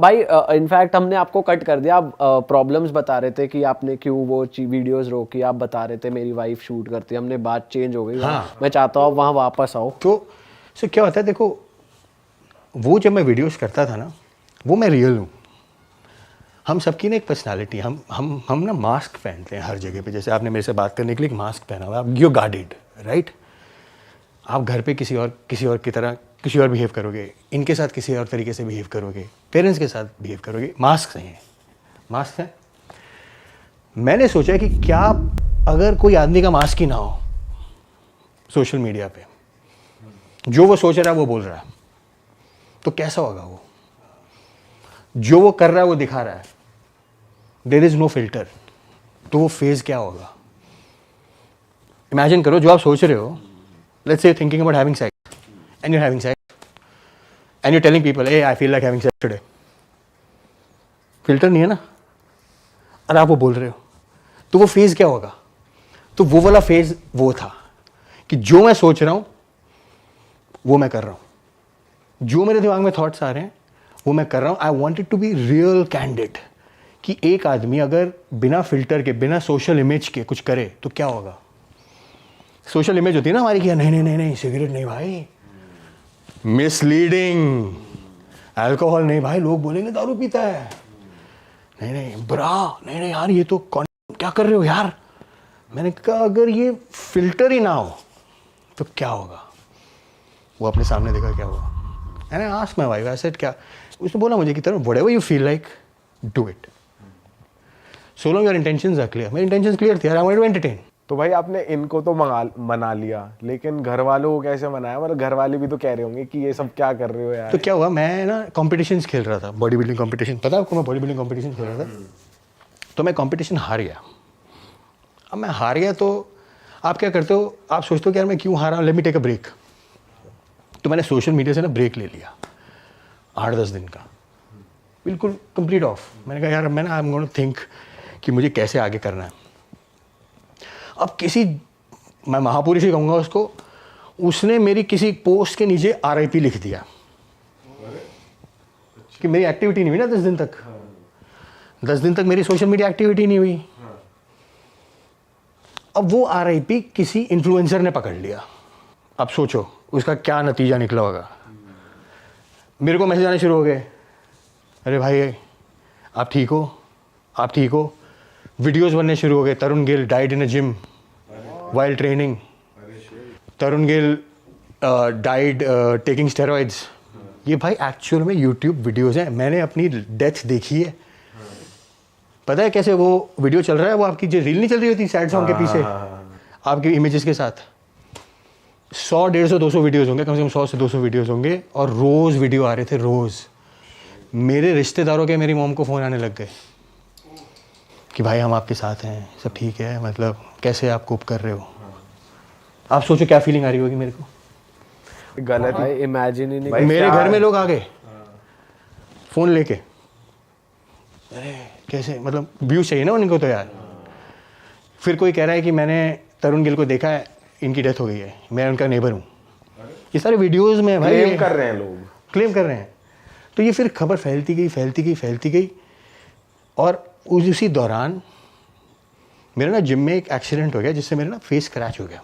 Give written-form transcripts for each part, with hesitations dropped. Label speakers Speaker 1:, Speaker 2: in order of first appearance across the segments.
Speaker 1: भाई इनफैक्ट हमने आपको कट कर दिया, आप प्रॉब्लम्स बता रहे थे कि आपने क्यों वो वीडियोस रोकी, आप बता रहे थे मेरी वाइफ शूट करती है, हमने बात चेंज हो गई।
Speaker 2: हाँ।
Speaker 1: मैं चाहता हूँ वहाँ वापस आओ।
Speaker 2: तो सर क्या होता है, देखो वो जब मैं वीडियोस करता था ना, वो मैं रियल हूँ। हम सबकी ना एक पर्सनालिटी, हम ना मास्क पहनते हैं हर जगह पे। जैसे आपने मेरे से बात करने के लिए एक मास्क पहना हुआ है, आप यू गार्डेड, राइट। आप घर पे किसी और की तरह किसी और बिहेव करोगे, इनके साथ किसी और तरीके से बिहेव करोगे, पेरेंट्स के साथ बिहेव करोगे। मास्क हैं, मास्क हैं। मैंने सोचा कि क्या अगर कोई आदमी का मास्क ही ना हो सोशल मीडिया पे, जो वो सोच रहा है वो बोल रहा है, तो कैसा होगा? वो जो वो कर रहा है वो दिखा रहा है, देयर इज नो फिल्टर, तो वो फेज क्या होगा? इमेजिन करो, जो आप सोच रहे हो, let's say thinking about having sex and you're having sex and you're telling people, hey, I feel like having sex today. Filter नहीं है ना, और आप वो बोल रहे हो, तो वो फेज क्या होगा? तो वो वाला फेज वो था कि जो मैं सोच रहा हूं वो मैं कर रहा हूं, जो मेरे दिमाग में थॉट्स आ रहे हैं वो मैं कर रहा हूं। I wanted to be real candid, कि एक आदमी अगर बिना फिल्टर के, बिना सोशल इमेज के कुछ करे तो क्या होगा? सोशल इमेज होती है ना हमारी कि नहीं नहीं नहीं नहीं सिगरेट नहीं भाई, मिसलीडिंग, अल्कोहल नहीं भाई, लोग बोलेंगे दारू पीता है, नहीं नहीं बुरा, नहीं नहीं यार ये तो कौन, क्या कर रहे हो यार। मैंने कहा अगर ये फिल्टर ही ना हो तो क्या होगा? वो अपने सामने देखा, क्या हुआ? मैंने ask my wife, I said क्या? उसने बोला मुझे कि तरह whatever you feel like do it, so long your intentions are clear. मेरी इंटेंशंस क्लियर थी यार, आई वांटेड टू एंटरटेन।
Speaker 3: तो भाई आपने इनको तो मना लिया, लेकिन घर वालों को कैसे मनाया? मतलब घर वाले भी तो कह रहे होंगे कि ये सब क्या कर रहे हो यार।
Speaker 2: तो क्या हुआ, मैं ना कॉम्पिटिशन्स खेल रहा था, बॉडी बिल्डिंग कॉम्पिटिशन, पता है आपको? मैं बॉडी बिल्डिंग कॉम्पिटिशन खेल रहा था, तो मैं कॉम्पिटिशन हार गया। अब मैं हार गया तो आप क्या करते हो, आप सोचते हो कि यार मैं क्यों हारा, let me take a break. तो मैंने सोशल मीडिया से ना ब्रेक ले लिया 8-10 दिन का, बिल्कुल कंप्लीट ऑफ। मैंने कहा यार मैं ना, आई एम गोना थिंक कि मुझे कैसे आगे करना है। अब किसी, मैं महापुरुष ही कहूँगा उसको, उसने मेरी किसी पोस्ट के नीचे RIP लिख दिया कि मेरी एक्टिविटी नहीं हुई ना 10 दिन तक। 10 दिन तक मेरी सोशल मीडिया एक्टिविटी नहीं हुई। अब वो RIP किसी इन्फ्लुएंसर ने पकड़ लिया। अब सोचो उसका क्या नतीजा निकला होगा। मेरे को मैसेज आने शुरू हो गए, अरे भाई आप ठीक हो, आप ठीक हो। वीडियोस बनने शुरू हो गए, Tarun Gill died in a gym while training, Tarun Gill died taking steroids. ये भाई एक्चुअल में यूट्यूब वीडियोस हैं, मैंने अपनी डेथ देखी है। पता है कैसे वो वीडियो चल रहा है? वो आपकी जो रील नहीं चल रही होती सैड सॉन्ग के पीछे आपकी इमेजेस के साथ, 100, 150, 200 वीडियोस होंगे, कम से कम 100 से 200 वीडियोस होंगे, और रोज़ वीडियो आ रहे थे, रोज़। मेरे रिश्तेदारों के, मेरी मॉम को फ़ोन आने लग गए कि भाई हम आपके साथ हैं, सब ठीक है, मतलब कैसे आप कोप कर रहे हो। आप सोचो क्या फीलिंग आ रही होगी मेरे को।
Speaker 3: गलत
Speaker 1: भाई इमेजिन ही नहीं।
Speaker 2: मेरे घर में लोग आ गए फ़ोन लेके, अरे कैसे, मतलब व्यूज़ चाहिए ना उनको तो यार। फिर कोई कह रहा है कि मैंने तरुण गिल को देखा है, इनकी डेथ हो गई है, मैं उनका नेबर हूँ। ये सारे वीडियोस में भाई
Speaker 3: क्लेम कर रहे हैं लोग,
Speaker 2: क्लेम कर रहे हैं। तो ये फिर खबर फैलती गई, फैलती गई, फैलती गई, और उसी दौरान मेरा ना जिम में एक एक्सीडेंट हो गया जिससे मेरा ना फेस क्रैच हो गया।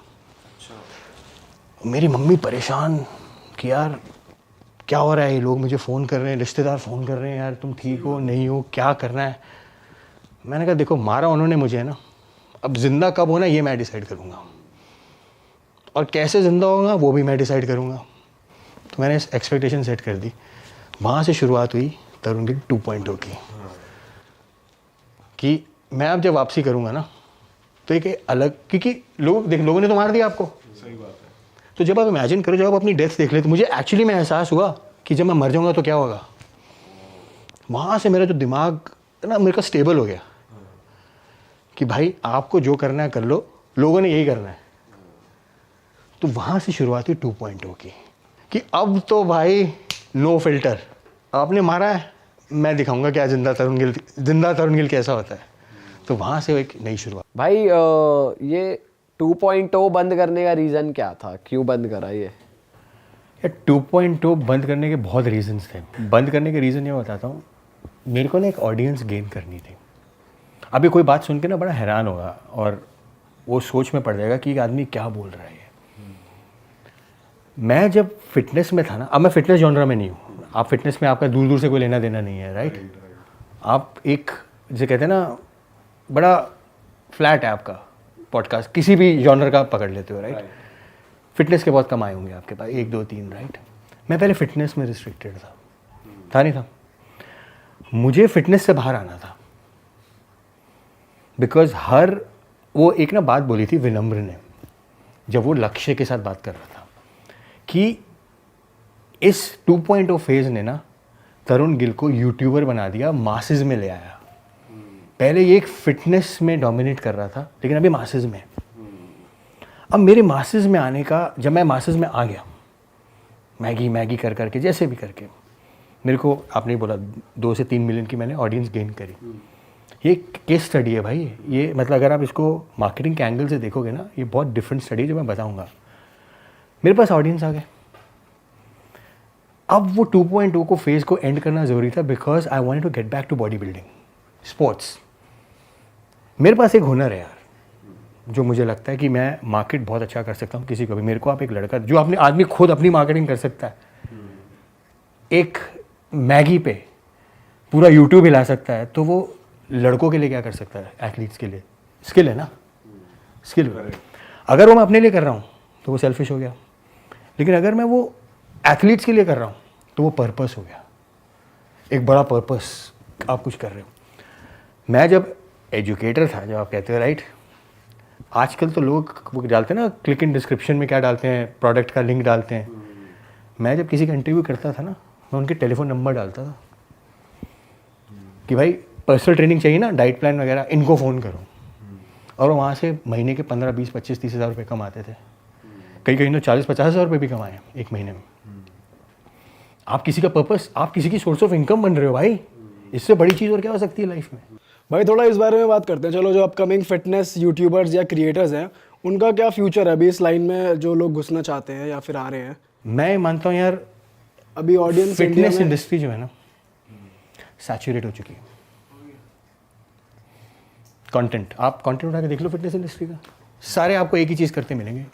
Speaker 2: मेरी मम्मी परेशान कि यार क्या हो रहा है, ये लोग मुझे फ़ोन कर रहे हैं, रिश्तेदार फ़ोन कर रहे हैं, यार तुम ठीक हो नहीं हो, क्या करना है। मैंने कहा देखो मारा उन्होंने मुझे ना, अब ज़िंदा कब होना ये मैं डिसाइड करूँगा, और कैसे ज़िंदा होगा वो भी मैं डिसाइड करूँगा। तो मैंने एक्सपेक्टेशन सेट कर दी। वहाँ से शुरुआत हुई तरुण गिल 2.0 की, कि मैं अब जब वापसी करूँगा ना तो एक अलग, क्योंकि लोगों ने तो मार दिया आपको,
Speaker 3: सही बात है।
Speaker 2: तो जब आप इमेजिन करो, जब आप अपनी डेथ देख ले, तो मुझे एक्चुअली में एहसास हुआ कि जब मैं मर जाऊँगा तो क्या होगा। वहाँ से मेरा जो दिमाग ना मेरे का स्टेबल हो गया कि भाई आपको जो करना है कर लो, लोगों ने यही करना है। तो वहाँ से शुरुआत हुई 2.0 की, कि अब तो भाई नो फिल्टर, आपने मारा है, मैं दिखाऊंगा क्या जिंदा तरुण गिल कैसा होता है। तो वहाँ से एक नई शुरुआत।
Speaker 1: भाई ये 2.0 बंद करने का रीज़न क्या था, क्यों बंद करा ये?
Speaker 2: यार 2.0 बंद करने के बहुत रीजंस थे। बंद करने के रीज़न ये बताता हूँ। मेरे को ना एक ऑडियंस गेन करनी थी। अभी कोई बात सुन के ना बड़ा हैरान होगा और वो सोच में पड़ जाएगा कि ये आदमी क्या बोल रहा है। मैं जब फिटनेस में था ना, अब मैं फिटनेस जॉनरा में नहीं हूँ, आप फिटनेस में आपका दूर दूर से कोई लेना देना नहीं है, राइट। आप एक जैसे कहते हैं ना बड़ा फ्लैट है आपका पॉडकास्ट, किसी भी जॉनर का पकड़ लेते हो, राइट। फिटनेस के बहुत कम आए होंगे आपके पास, 1 2 3, राइट। मैं पहले फिटनेस में रिस्ट्रिक्टेड था नहीं था। मुझे फिटनेस से बाहर आना था बिकॉज वो एक ना बात बोली थी विनम्र ने, जब वो लक्ष्य के साथ बात कर रहा था कि इस 2.0 फेज ने ना तरुण गिल को यूट्यूबर बना दिया, मासेस में ले आया। पहले ये एक फिटनेस में डोमिनेट कर रहा था, लेकिन अभी मासेस में। अब मेरे मासेस में आने का, जब मैं मासेस में आ गया, मैगी कर करके जैसे भी करके, मेरे को आपने बोला 2 से 3 मिलियन की मैंने ऑडियंस गेन करी। ये केस स्टडी है भाई, ये मतलब अगर आप इसको मार्केटिंग के एंगल से देखोगे ना, ये बहुत डिफरेंट स्टडी जो मैं बताऊंगा। मेरे पास ऑडियंस आ गए। अब वो 2.0 को फेज को एंड करना ज़रूरी था because I wanted to get back to body building, sports. मेरे पास एक हुनर है यार, जो मुझे लगता है कि मैं मार्केट बहुत अच्छा कर सकता हूँ किसी को भी। मेरे को आप एक लड़का जो अपने आदमी खुद अपनी मार्केटिंग कर सकता है, एक मैगी पे पूरा यूट्यूब हिला सकता है, तो वो लड़कों के लिए क्या कर सकता है, एथलीट्स के लिए। स्किल है ना, स्किल। अगर वो मैं अपने लिए कर रहा हूँ तो वो सेल्फिश हो गया, लेकिन अगर मैं वो एथलीट्स के लिए कर रहा हूँ तो वो पर्पस हो गया, एक बड़ा पर्पस आप कुछ कर रहे हो। मैं जब एजुकेटर था, जब आप कहते हो राइट, आजकल तो लोग वो डालते हैं ना क्लिक इन डिस्क्रिप्शन में, क्या डालते हैं, प्रोडक्ट का लिंक डालते हैं। मैं जब किसी का इंटरव्यू करता था ना, मैं उनके टेलीफोन नंबर डालता था कि भाई पर्सनल ट्रेनिंग चाहिए ना, डाइट प्लान वगैरह, इनको फ़ोन करो। और वहाँ से महीने के 15 20 25 30 हज़ार रुपये कमाते थे। कहीं तो 40 50 हज़ार रुपये भी कमाए एक महीने में। आप किसी का पर्पस, आप किसी की सोर्स ऑफ इनकम बन रहे हो भाई, इससे बड़ी चीज़ और क्या हो सकती है लाइफ में।
Speaker 4: भाई थोड़ा इस बारे में बात करते हैं। चलो, जो अपकमिंग फिटनेस यूट्यूबर्स या क्रिएटर्स हैं, उनका क्या फ्यूचर है अभी इस लाइन में, जो लोग घुसना चाहते हैं या फिर आ रहे हैं?
Speaker 2: मैं मानता हूँ यार,
Speaker 4: अभी ऑडियंस
Speaker 2: फिटनेस इंडस्ट्री जो है ना, सैचुरेट हो चुकी है। कंटेंट, आप कंटेंट उठा के देख लो फिटनेस इंडस्ट्री का, सारे आपको एक ही चीज़ करते मिलेंगे।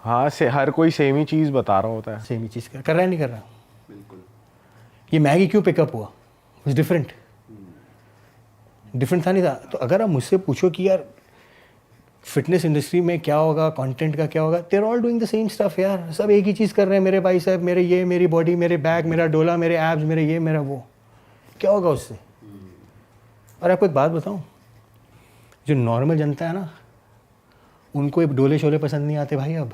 Speaker 3: हाँ, से हर कोई सेम ही चीज़ बता रहा होता है।
Speaker 2: सेम ही चीज़ कर रहा है, नहीं कर रहा। बिल्कुल। ये मैगी क्यों पिकअप हुआ, कुछ डिफरेंट था नहीं था। तो अगर आप मुझसे पूछो कि यार फिटनेस इंडस्ट्री में क्या होगा, कंटेंट का क्या होगा, they're all doing the same stuff यार। सब एक ही चीज़ कर रहे हैं, मेरे भाई साहब, मेरे ये, मेरी बॉडी, मेरे बैक, मेरा डोला, मेरे एब्स, मेरे ये, मेरा वो। क्या होगा उससे? और आपको एक बात बताऊं, जो नॉर्मल जनता है ना, उनको एक डोले शोले पसंद नहीं आते भाई, अब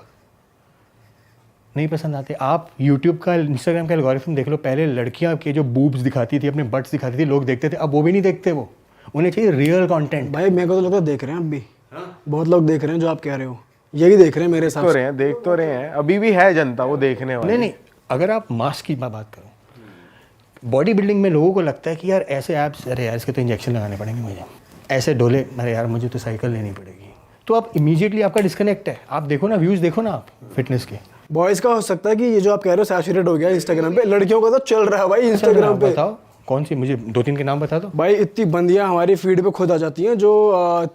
Speaker 2: नहीं पसंद आते। आप यूट्यूब का, इंस्टाग्राम का एल्गोरिथम देख लो। पहले लड़कियां के जो बूब्स दिखाती थी, अपने बट्स दिखाती थी, लोग देखते थे। अब वो भी नहीं देखते, वो उन्हें चाहिए रियल कंटेंट।
Speaker 4: भाई मेरे को तो लगता है देख रहे हैं अब भी। बहुत लोग देख रहे हैं जो आप कह रहे हो, यही देख रहे हैं मेरे हिसाब से।
Speaker 3: देख तो रहे हैं, अभी भी है जनता वो देखने वाली।
Speaker 2: नहीं, अगर आप मास की बात करो, बॉडी बिल्डिंग में लोगों को लगता है कि यार ऐसे एब्स, अरे यार इसके तो इंजेक्शन लगाने पड़ेंगे मुझे, ऐसे डोले, अरे यार मुझे तो साइकिल लेनी पड़ेगी। तो आप इमीडिएटली आपका डिस्कनेक्ट है। आप देखो ना, व्यूज़ देखो ना आप फिटनेस के।
Speaker 4: बॉयज़ का हो सकता है कि ये जो आप कह रहे हो सैचुरेट हो गया इंस्टाग्राम पे, लड़कियों का तो चल रहा है भाई इंस्टाग्राम पे।
Speaker 2: बताओ कौन सी, मुझे 2-3 के नाम बता दो
Speaker 4: भाई। इतनी बंदियां हमारी फीड पे खुद आ जाती हैं जो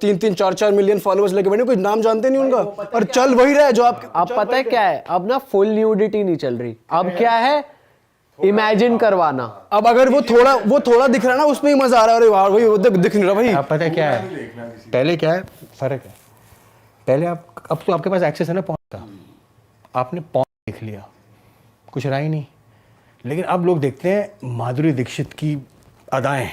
Speaker 4: 3-3 4-4 मिलियन फॉलोअर्स लेके बैठे, कोई नाम जानते नहीं उनका, और चल वही रहा है जो आप।
Speaker 1: अब पता है क्या है, अब ना फुल न्यूडिटी नहीं चल रही, अब क्या है, इमेजिन करवाना।
Speaker 4: अब अगर वो थोड़ा दिख रहा है ना, उसमें ही मजा आ रहा है। अरे वाह भाई, वो दिख नहीं रहा भाई।
Speaker 2: आप पता है क्या है, पहले क्या है फ़र्क है, पहले आप, अब तो आपके पास एक्सेस है ना पॉन का, आपने पॉन देख लिया, कुछ रहा ही नहीं। लेकिन अब लोग देखते हैं माधुरी दीक्षित की अदाएं,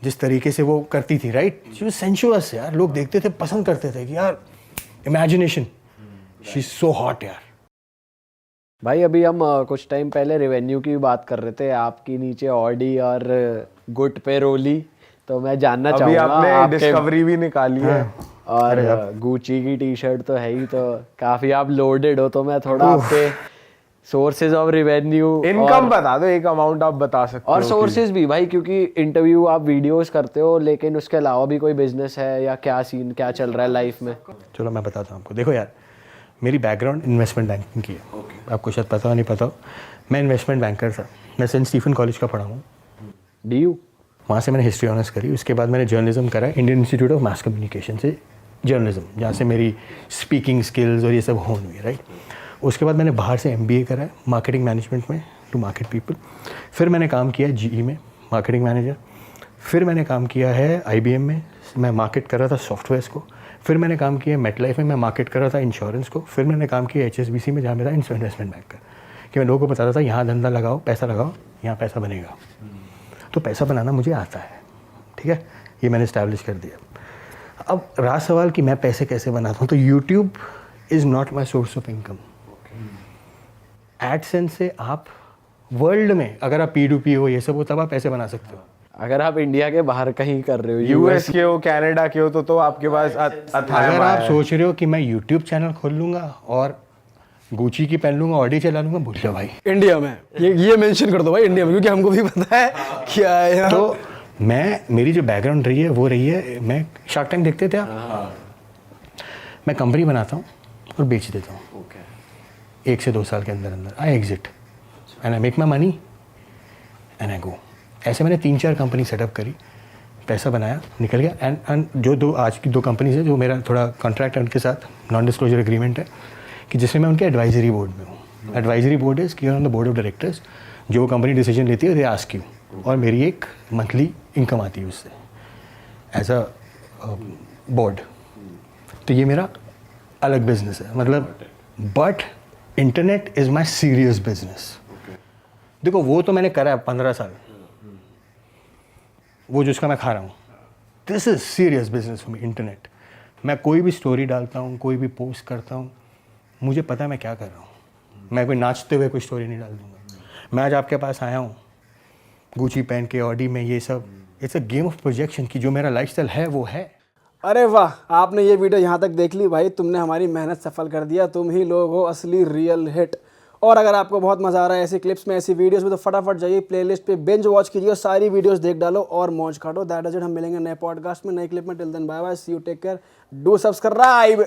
Speaker 2: जिस तरीके से वो करती थी, राइट, जो सेंशुअस यार, लोग देखते थे, पसंद करते थे कि यार imagination, she is so hot यार।
Speaker 1: भाई अभी हम कुछ टाइम पहले रेवेन्यू की बात कर रहे थे, आपकी नीचे ऑडी और गुट पे रोली, तो मैं जानना
Speaker 3: अभी
Speaker 1: चाहूंगा
Speaker 3: आपने डिस्कवरी भी निकाली है।
Speaker 1: और गुची की टी शर्ट तो है ही, तो काफी आप लोडेड हो, तो मैं थोड़ा आपके सोर्सेज ऑफ रेवेन्यू,
Speaker 3: इनकम बता दो, एक अमाउंट आप बता सकते हो।
Speaker 1: और सोर्सेज भी भाई, क्योंकि इंटरव्यू आप वीडियोस करते हो, लेकिन उसके अलावा भी कोई बिजनेस है या क्या सीन, क्या चल रहा है लाइफ में?
Speaker 2: चलो मैं बताता हूँ आपको। देखो यार, मेरी बैकग्राउंड इन्वेस्टमेंट बैंकिंग की है। आपको शायद पता हो नहीं पता हो, मैं इन्वेस्टमेंट बैंकर था। मैं सेंट स्टीफन कॉलेज का पढ़ा हूँ।
Speaker 1: DU?
Speaker 2: वहाँ से मैंने हिस्ट्री ऑनर्स करी, उसके बाद मैंने जर्नलिज्म करा Indian institute of mass communication से, जर्नलिज्म, जहाँ से मेरी स्पीकिंग स्किल्स और ये सब होन हुई, राइट। उसके बाद मैंने बाहर से MBA करा है मार्केटिंग मैनेजमेंट में, टू मार्केट पीपल। फिर मैंने काम किया है GE में मार्केटिंग मैनेजर। फिर मैंने काम किया है IBM में, मैं मार्केट कर रहा था सॉफ्टवेयर्स को। फिर मैंने काम किया MetLife में, मैं मार्केट कर रहा था इंश्योरेंस को। फिर मैंने काम किया HSBC में, जहाँ मेरा इन्वेस्टमेंट बैंक का, कि मैं लोगों को बताता था यहाँ धंधा लगाओ, पैसा लगाओ, यहाँ पैसा बनेगा। तो पैसा बनाना मुझे आता है, ठीक है, ये मैंने इस्टेब्लिश कर दिया। अब रहा सवाल कि मैं पैसे कैसे बनाता हूँ, तो YouTube is not my source of income. AdSense से आप वर्ल्ड में अगर आप P2P हो, ये सब हो, तब आप पैसे बना सकते हो।
Speaker 1: अगर आप इंडिया के बाहर कहीं कर रहे हो,
Speaker 3: US के हो, कनाडा के हो, तो आपके पास अथाह
Speaker 2: अगर
Speaker 3: माया
Speaker 2: आप
Speaker 3: है।
Speaker 2: सोच रहे हो कि मैं यूट्यूब चैनल खोल लूँगा और गुची की पहन लूँगा, ऑडी चला लूँगा, भूल जाओ भाई।
Speaker 4: इंडिया में ये मेंशन कर दो भाई, इंडिया में, क्योंकि हमको भी पता है क्या है यहाँ।
Speaker 2: तो मेरी जो बैकग्राउंड रही है वो रही है, मैं शार्क टैंक देखते थे आप, मैं कंपनी बनाता हूँ और बेच देता हूँ 1 से 2 साल के अंदर अंदर। I exit and I make my money and I go. ऐसे मैंने 3-4 कंपनी सेटअप करी, पैसा बनाया, निकल गया। एंड जो आज की 2 कंपनीज है, जो मेरा थोड़ा कॉन्ट्रैक्ट है उनके साथ, नॉन डिस्क्लोजर एग्रीमेंट है, कि जिसमें मैं उनके एडवाइजरी बोर्ड में हूँ। एडवाइजरी बोर्ड इज कि on the board of directors, जो कंपनी डिसीजन लेती है दे आस्क यू, और मेरी एक मंथली इनकम आती है उससे एज अ बोर्ड। तो ये मेरा अलग बिजनेस है, मतलब। But internet is my serious business. देखो वो तो मैंने करा है 15 साल, वो जिसका मैं खा रहा हूँ, this is serious business for me, internet. मैं कोई भी स्टोरी डालता हूँ, कोई भी पोस्ट करता हूँ, मुझे पता है मैं क्या कर रहा हूँ। मैं कोई नाचते हुए कोई स्टोरी नहीं डाल दूँगा। मैं आज आपके पास आया हूँ गुची पहन के, ऑडी में, ये सब it's a game of projection की जो मेरा लाइफस्टाइल है वो है।
Speaker 4: अरे वाह, आपने ये वीडियो यहाँ तक देख ली भाई, तुमने हमारी मेहनत सफल कर दिया। तुम ही लोग हो असली रियल हिट। और अगर आपको बहुत मज़ा आ रहा है ऐसी क्लिप्स में, ऐसी वीडियोस में, तो फटाफट जाइए प्लेलिस्ट पे, बिंज वॉच कीजिए और सारी वीडियोस देख डालो और मौज काटो। That is it. हम मिलेंगे नए पॉडकास्ट में, नए क्लिप में। Till then bye bye, see you, take care, do subscribe.